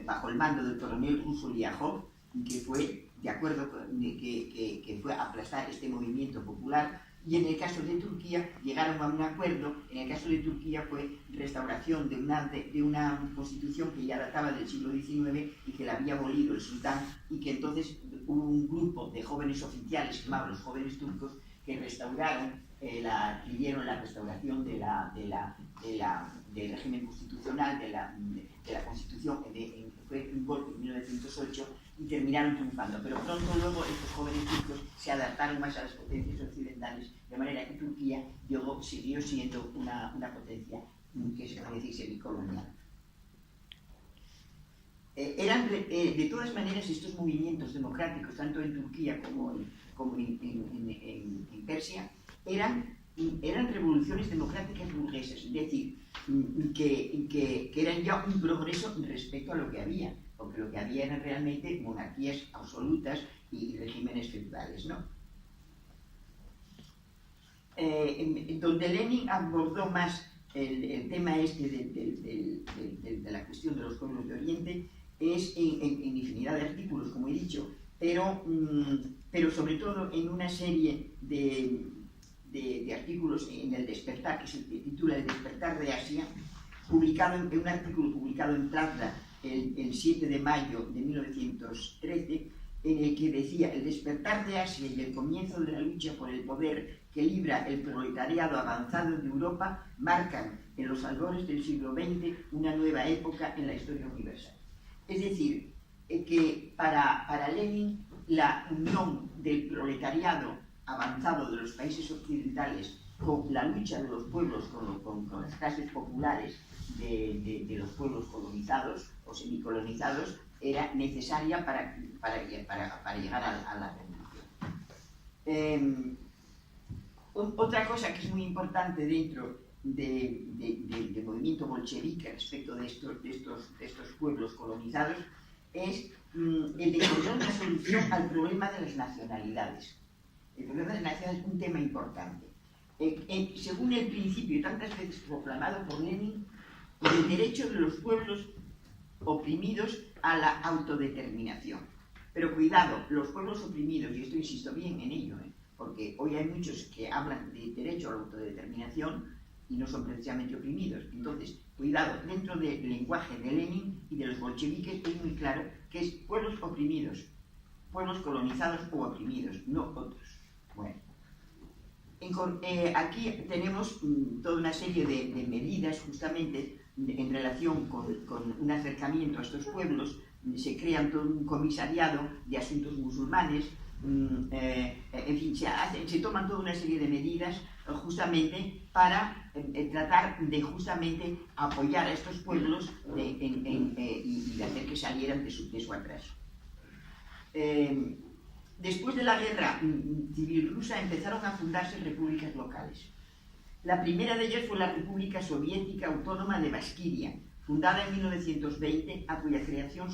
bajo el mando del coronel ruso Liajov, que fue de acuerdo que fue a aplastar este movimiento popular. Y en el caso de Turquía llegaron a un acuerdo. En el caso de Turquía fue restauración de una constitución que ya databa del siglo XIX y que la había abolido el sultán, y que entonces hubo un grupo de jóvenes oficiales llamados los jóvenes turcos que restauraron, pidieron la restauración del régimen constitucional, de la constitución, fue un golpe en 1908, y terminaron triunfando. Pero pronto luego estos jóvenes turcos se adaptaron más a las potencias occidentales, de manera que Turquía siguió siendo una potencia que se puede decir semicolonial. De todas maneras, estos movimientos democráticos, tanto en Turquía como en Persia, eran revoluciones democráticas burguesas, es decir, que eran ya un progreso respecto a lo que había, porque lo que había eran realmente monarquías absolutas y regímenes feudales, ¿no? Donde Lenin abordó más el tema de la cuestión de los pueblos de Oriente es en infinidad de artículos, como he dicho, pero sobre todo en una serie de artículos en El Despertar, que se titula El Despertar de Asia, en un artículo publicado en Pravda el 7 de mayo de 1913, en el que decía: el despertar de Asia y el comienzo de la lucha por el poder que libra el proletariado avanzado de Europa marcan en los albores del siglo XX una nueva época en la historia universal. Es decir, que para Lenin la unión del proletariado avanzado de los países occidentales con la lucha de los pueblos, con las clases populares de los pueblos colonizados o semicolonizados, era necesaria para llegar a la revolución. Otra cosa que es muy importante dentro del movimiento bolchevique respecto de estos pueblos colonizados es el de encontrar una solución al problema de las nacionalidades. El problema de las nacionalidades es un tema importante. Según el principio tantas veces proclamado por Lenin, el derecho de los pueblos oprimidos a la autodeterminación. Pero cuidado, los pueblos oprimidos, y esto insisto bien en ello, porque hoy hay muchos que hablan de derecho a la autodeterminación y no son precisamente oprimidos. Entonces, cuidado, dentro del lenguaje de Lenin y de los bolcheviques es muy claro que es pueblos oprimidos, pueblos colonizados o oprimidos, no otros. Bueno, aquí tenemos toda una serie de medidas justamente en relación con un acercamiento a estos pueblos. Se crean todo un comisariado de asuntos musulmanes, en fin, se toman toda una serie de medidas justamente para tratar de justamente apoyar a estos pueblos y de hacer que salieran de su atraso. Después de la guerra civil rusa empezaron a fundarse repúblicas locales. La primera de ellas fue la República Soviética Autónoma de Basquiria, fundada en 1920, a cuya creación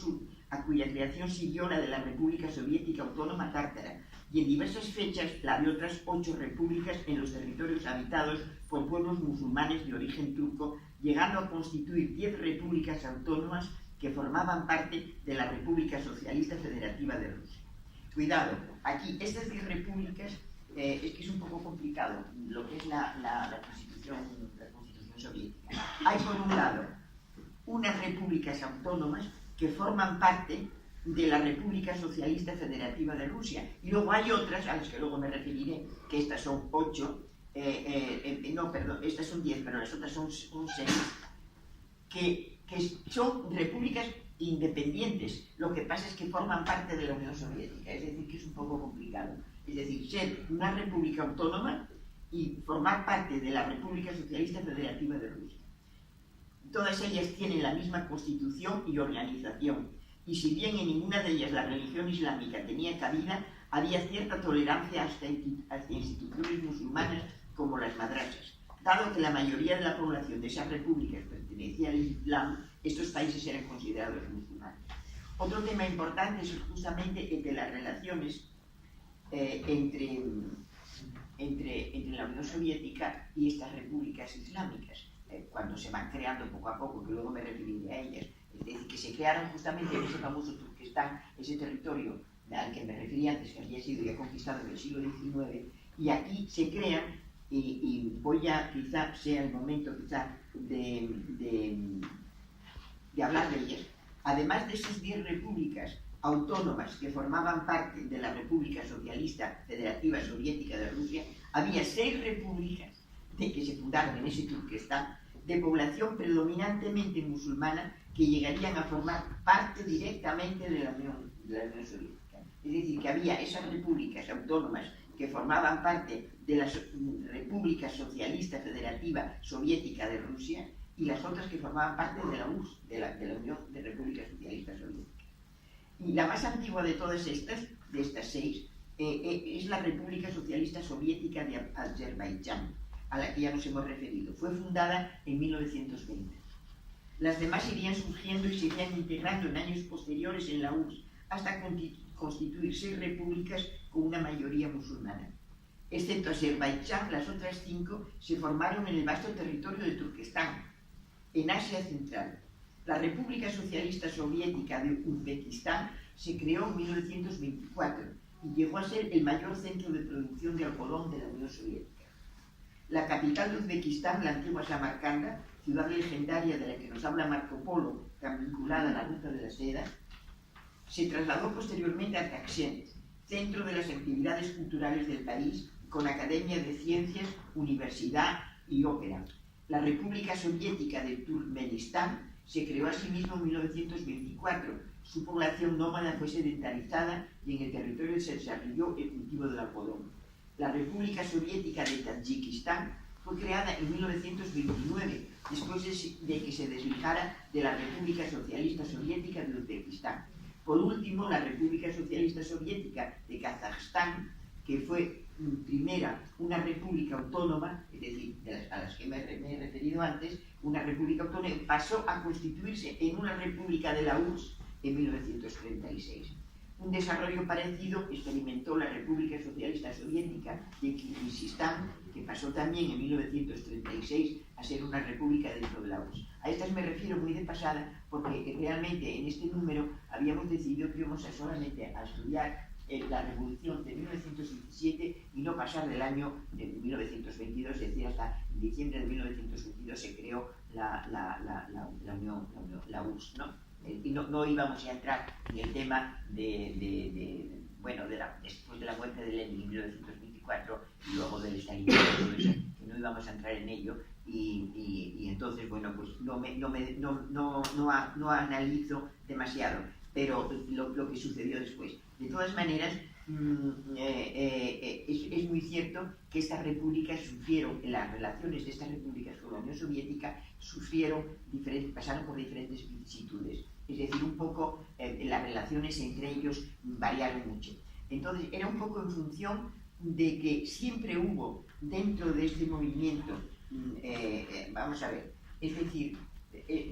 siguió la de la República Soviética Autónoma Tártara, y en diversas fechas la de otras 8 repúblicas en los territorios habitados por pueblos musulmanes de origen turco, llegando a constituir 10 repúblicas autónomas que formaban parte de la República Socialista Federativa de Rusia. Cuidado, aquí estas 10 repúblicas es que es un poco complicado lo que es la Constitución soviética. Hay, por un lado, unas repúblicas autónomas que forman parte de la República Socialista Federativa de Rusia, y luego hay otras, a las que luego me referiré, que estas son 8, no, perdón, estas son 10, pero las otras son 6, que son repúblicas independientes. Lo que pasa es que forman parte de la Unión Soviética, es decir, que es un poco complicado. Es decir, ser una república autónoma y formar parte de la República Socialista Federativa de Rusia. Todas ellas tienen la misma constitución y organización, y si bien en ninguna de ellas la religión islámica tenía cabida, había cierta tolerancia hacia instituciones musulmanas como las madrasas. Dado que la mayoría de la población de esas repúblicas pertenecía al Islam, estos países eran considerados musulmanes. Otro tema importante es justamente el de las relaciones entre la Unión Soviética y estas repúblicas islámicas, cuando se van creando poco a poco, que luego me referiré a ellas. Es decir, que se crearon justamente en ese famoso Turquestán, ese territorio al que me referí antes, que había sido ya conquistado en el siglo XIX, y aquí se crean, y voy a, quizá sea el momento de hablar de ellas. Además de esas 10 repúblicas autónomas que formaban parte de la República Socialista Federativa Soviética de Rusia, había 6 repúblicas que se fundaron en ese Turquestán, de población predominantemente musulmana, que llegarían a formar parte directamente de la Unión Soviética. Es decir, que había esas repúblicas autónomas que formaban parte de la República Socialista Federativa Soviética de Rusia, y las otras que formaban parte de la URSS, de la Unión de Repúblicas Socialistas Soviéticas. Y la más antigua de todas estas, de estas 6, es la República Socialista Soviética de Azerbaiyán, a la que ya nos hemos referido. Fue fundada en 1920. Las demás irían surgiendo y se irían integrando en años posteriores en la URSS, hasta constituir 6 repúblicas con una mayoría musulmana. Excepto Azerbaiyán, las otras 5 se formaron en el vasto territorio de Turquestán, en Asia Central. La República Socialista Soviética de Uzbekistán se creó en 1924 y llegó a ser el mayor centro de producción de algodón de la Unión Soviética. La capital de Uzbekistán, la antigua Samarcanda, ciudad legendaria de la que nos habla Marco Polo, tan vinculada a la ruta de la seda, se trasladó posteriormente a Tashkent, centro de las actividades culturales del país, con academia de ciencias, universidad y ópera. La República Soviética de Turkmenistán se creó a sí mismo en 1924. Su población nómada fue sedentarizada y en el territorio se desarrolló el cultivo del algodón. La República Soviética de Tayikistán fue creada en 1929, después de que se desligara de la República Socialista Soviética de Uzbekistán. Por último, la República Socialista Soviética de Kazajstán, que fue primera una república autónoma, es decir, a las que me he referido antes, una república autónoma, pasó a constituirse en una república de la URSS en 1936. Un desarrollo parecido experimentó la República Socialista Soviética de Kirguistán, que pasó también en 1936 a ser una república dentro de la URSS. A estas me refiero muy de pasada porque realmente en este número habíamos decidido que íbamos solamente a estudiar la revolución de 1917 y no pasar del año de 1922, es decir, hasta diciembre de 1922 se creó la URSS, ¿no? Y no íbamos a entrar en el tema después de la muerte de Lenin en 1924 y luego del estalinismo, que no íbamos a entrar en ello, y entonces, bueno, pues no analizo demasiado, pero lo que sucedió después. De todas maneras, es muy cierto que estas repúblicas sufrieron, las relaciones de estas repúblicas con la Unión Soviética pasaron por diferentes vicisitudes. Es decir, un poco las relaciones entre ellos variaron mucho. Entonces, era un poco en función de que siempre hubo dentro de este movimiento, vamos a ver, es decir,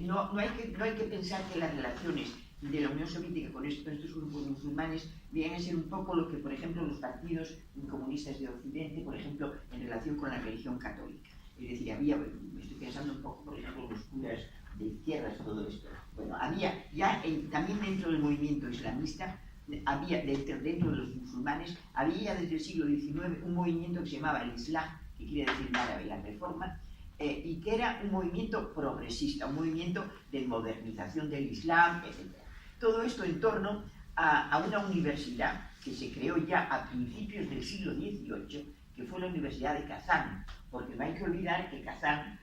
no hay que pensar que las relaciones de la Unión Soviética con estos grupos musulmanes vienen a ser un poco lo que, por ejemplo, los partidos comunistas de Occidente, por ejemplo, en relación con la religión católica. Es decir, estoy pensando un poco, por ejemplo, los curas de izquierdas, todo esto. Bueno, había ya también dentro del movimiento islamista había dentro de los musulmanes, había desde el siglo XIX un movimiento que se llamaba el Islam, que quiere decir en árabe la reforma, y que era un movimiento progresista, un movimiento de modernización del Islam, etc. Todo esto en torno a una universidad que se creó ya a principios del siglo XVIII, que fue la Universidad de Kazán, porque no hay que olvidar que Kazán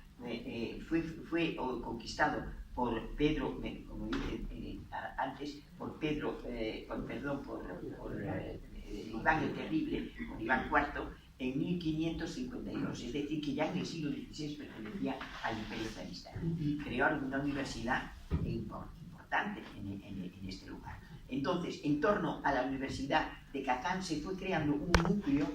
fue conquistado por Pedro, como dije antes, por Iván el Terrible, por Iván IV, en 1552, es decir, que ya en el siglo XVI pertenecía al Imperio zarista y creó una universidad importante en este lugar. Entonces, en torno a la Universidad de Kazán se fue creando un núcleo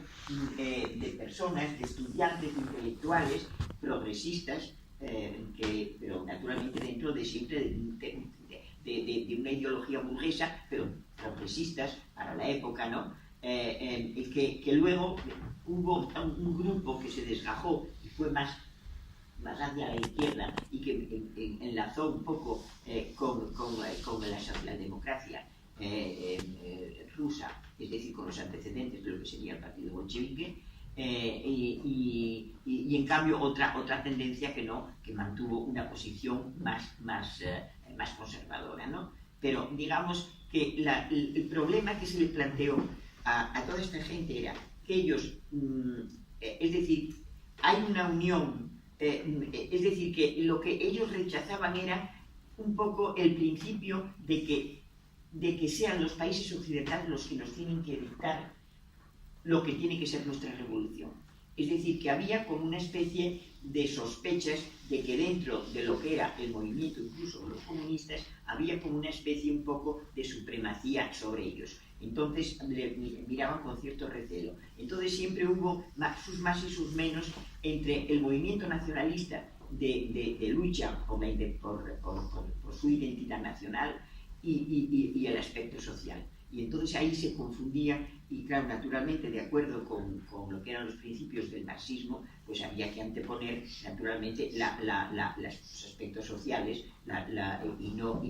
de personas, de estudiantes, de intelectuales, progresistas, pero naturalmente dentro de siempre de una ideología burguesa, pero progresistas para la época, ¿no? Que luego hubo un grupo que se desgajó y fue más hacia la izquierda y que enlazó un poco con la democracia rusa, es decir, con los antecedentes de lo que sería el partido bolchevique, y en cambio otra tendencia que mantuvo una posición más conservadora, ¿no? Pero digamos que el problema que se le planteó a toda esta gente era que ellos, es decir, hay una unión, es decir, que lo que ellos rechazaban era un poco el principio de que sean los países occidentales los que nos tienen que dictar lo que tiene que ser nuestra revolución. Es decir, que había como una especie de sospechas de que dentro de lo que era el movimiento, incluso los comunistas, había como una especie un poco de supremacía sobre ellos. Entonces le miraban con cierto recelo. Entonces siempre hubo sus más y sus menos entre el movimiento nacionalista de lucha por su identidad nacional y el aspecto social. Y entonces ahí se confundía, y claro, naturalmente, de acuerdo con lo que eran los principios del marxismo, pues había que anteponer, naturalmente, los aspectos sociales y no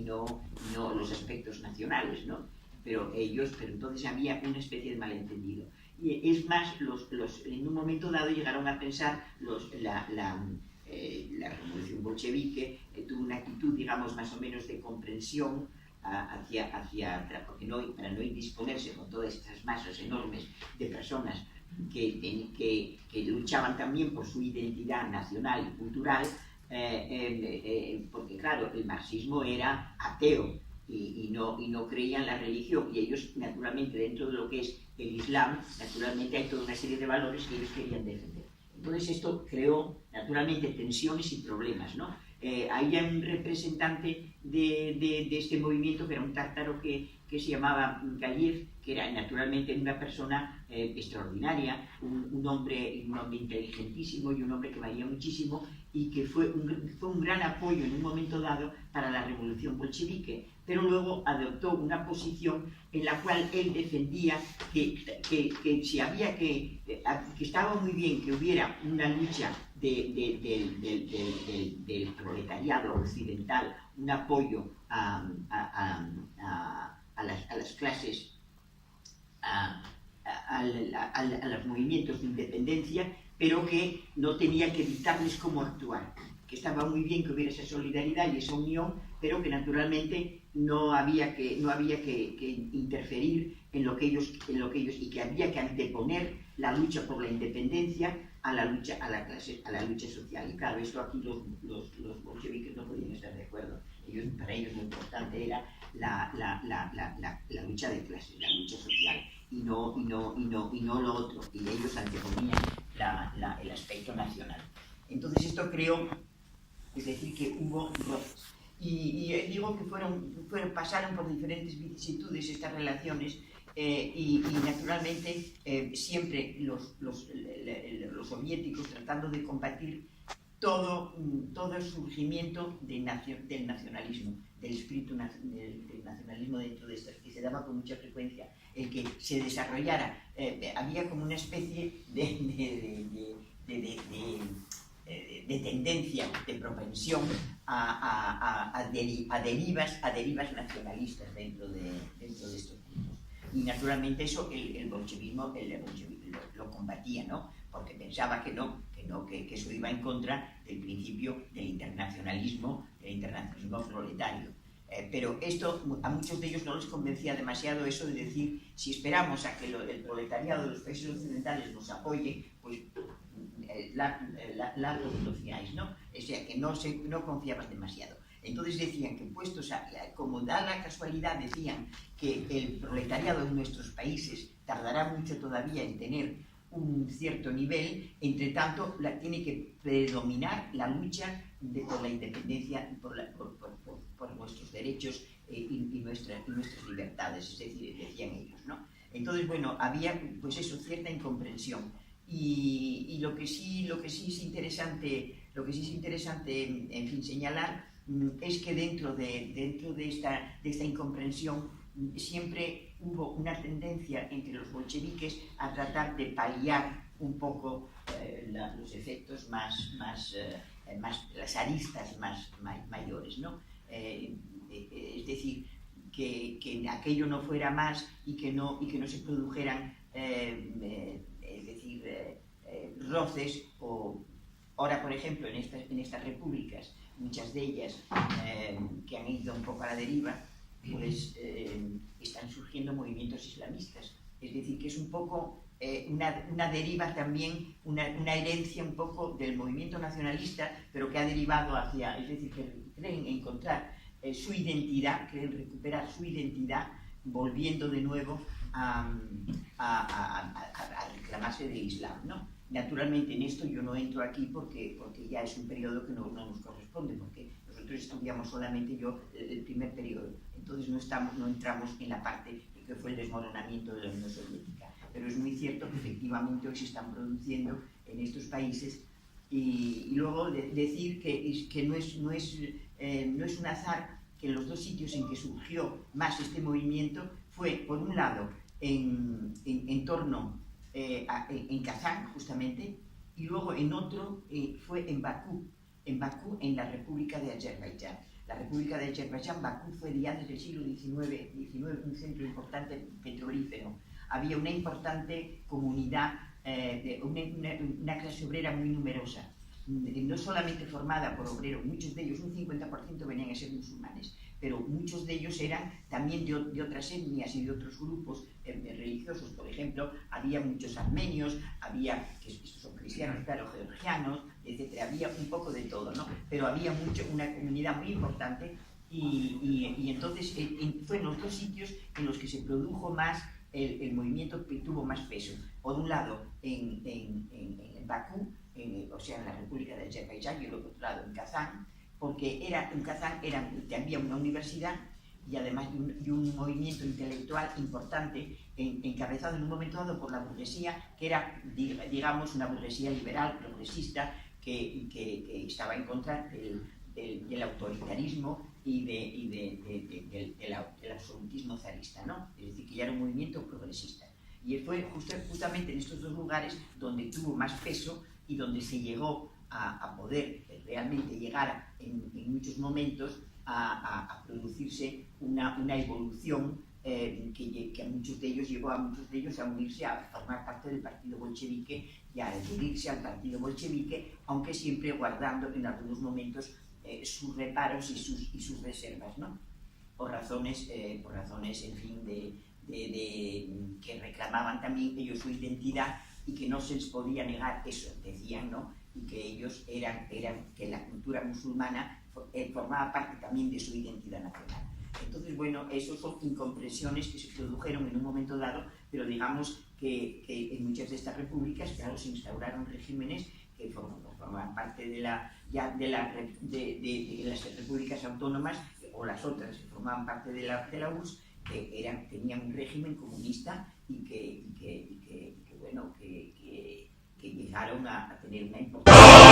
los aspectos nacionales, ¿no? Pero entonces había una especie de malentendido. Y es más, en un momento dado llegaron a pensar la revolución bolchevique tuvo una actitud, digamos, más o menos de comprensión porque para no indisponerse con todas estas masas enormes de personas que luchaban también por su identidad nacional y cultural, porque claro, el marxismo era ateo y no creían en la religión, y ellos naturalmente dentro de lo que es el Islam, naturalmente hay toda una serie de valores que ellos querían defender. Entonces esto creó naturalmente tensiones y problemas, ¿no? Había un representante de este movimiento que era un tártaro que se llamaba Galiev, que era naturalmente una persona extraordinaria, un hombre inteligentísimo y un hombre que valía muchísimo, y que fue un gran apoyo en un momento dado para la revolución bolchevique, pero luego adoptó una posición en la cual él defendía que estaba muy bien que hubiera una lucha del proletariado occidental, un apoyo a las clases, a los movimientos de independencia, pero que no tenía que dictarles cómo actuar, que estaba muy bien que hubiera esa solidaridad y esa unión, pero que naturalmente no había que interferir en lo que ellos y que había que anteponer la lucha por la independencia a la lucha social. Y claro, esto aquí los bolcheviques no podían estar de acuerdo. Para ellos lo importante era la lucha de clases, la lucha social, y no lo otro, y ellos anteponían el aspecto nacional. Entonces esto creó, es decir, que hubo roces. Y digo que pasaron por diferentes vicisitudes estas relaciones, y naturalmente siempre los soviéticos tratando de combatir todo el surgimiento del nacionalismo, del espíritu del nacionalismo dentro de estas, que se daba con mucha frecuencia, el que se desarrollara, había como una especie de tendencia, de propensión a derivas nacionalistas dentro de estos grupos. Y naturalmente eso el bolchevismo lo combatía, ¿no? Porque pensaba que eso iba en contra del principio del internacionalismo proletario. Pero esto a muchos de ellos no les convencía demasiado, eso de decir, si esperamos a que el proletariado de los países occidentales nos apoye, pues lo fiáis, ¿no? O sea, que no confiaban demasiado. Entonces decían que puestos como da la casualidad, decían que el proletariado en nuestros países tardará mucho todavía en tener un cierto nivel, entre tanto tiene que predominar la lucha por la independencia, por nuestros derechos y nuestras libertades, es decir, decían ellos, ¿no? Entonces, bueno, había pues eso, cierta incomprensión. Y lo que sí es interesante, en fin, señalar es que dentro de esta incomprensión siempre hubo una tendencia entre los bolcheviques a tratar de paliar un poco los efectos más las aristas más mayores, ¿no? Es decir, que aquello no fuera más y que no se produjeran roces. O ahora, por ejemplo, en estas repúblicas, muchas de ellas que han ido un poco a la deriva, pues están surgiendo movimientos islamistas. Es decir, que es un poco una deriva también, una herencia un poco del movimiento nacionalista, pero que ha derivado hacia, es decir, que creen encontrar su identidad, creen recuperar su identidad, volviendo de nuevo a reclamarse del Islam, ¿no? Naturalmente en esto yo no entro aquí porque ya es un periodo que no nos corresponde, porque nosotros estudiamos solamente el primer periodo, entonces no entramos en la parte que fue el desmoronamiento de la Unión Soviética. Pero es muy cierto que efectivamente hoy se están produciendo en estos países, y luego decir que no es un azar que en los dos sitios en que surgió más este movimiento fue, por un lado, en torno en Kazán, justamente, y luego en otro fue en Bakú, en la República de Azerbaiyán. La República de Azerbaiyán, Bakú, fue ya desde el siglo XIX un centro importante petrolífero. Había una importante comunidad, una clase obrera muy numerosa, no solamente formada por obreros, muchos de ellos, un 50% venían a ser musulmanes, pero muchos de ellos eran también de otras etnias y de otros grupos religiosos. Por ejemplo, había muchos armenios, estos son cristianos, claro, georgianos, etc. Había un poco de todo, ¿no? Pero había una comunidad muy importante, y entonces fue en los dos sitios en los que se produjo más el movimiento, que tuvo más peso. Por un lado, en Bakú, o sea, en la República de Azerbaiyán, y por otro lado, en Kazán, porque en Kazán había una universidad y además de un movimiento intelectual importante, encabezado en un momento dado por la burguesía, que era, digamos, una burguesía liberal, progresista, que estaba en contra del autoritarismo y del absolutismo zarista, ¿no? Es decir, que ya era un movimiento progresista. Y fue justamente en estos dos lugares donde tuvo más peso y donde se llegó a poder realmente llegar en muchos momentos a producirse una evolución que a muchos de ellos llevó a unirse, a formar parte del partido bolchevique y a adherirse al partido bolchevique, aunque siempre guardando en algunos momentos sus reparos y sus reservas, ¿no? Por razones, en fin, que reclamaban también ellos su identidad y que no se les podía negar eso, decían, ¿no? Y que ellos que la cultura musulmana formaba parte también de su identidad nacional. Entonces, bueno, esos son incomprensiones que se produjeron en un momento dado, pero digamos que en muchas de estas repúblicas, claro, se instauraron regímenes que formaban parte de las repúblicas autónomas, o las otras que formaban parte de la URSS, que tenían un régimen comunista y que llegaron a tener una importancia.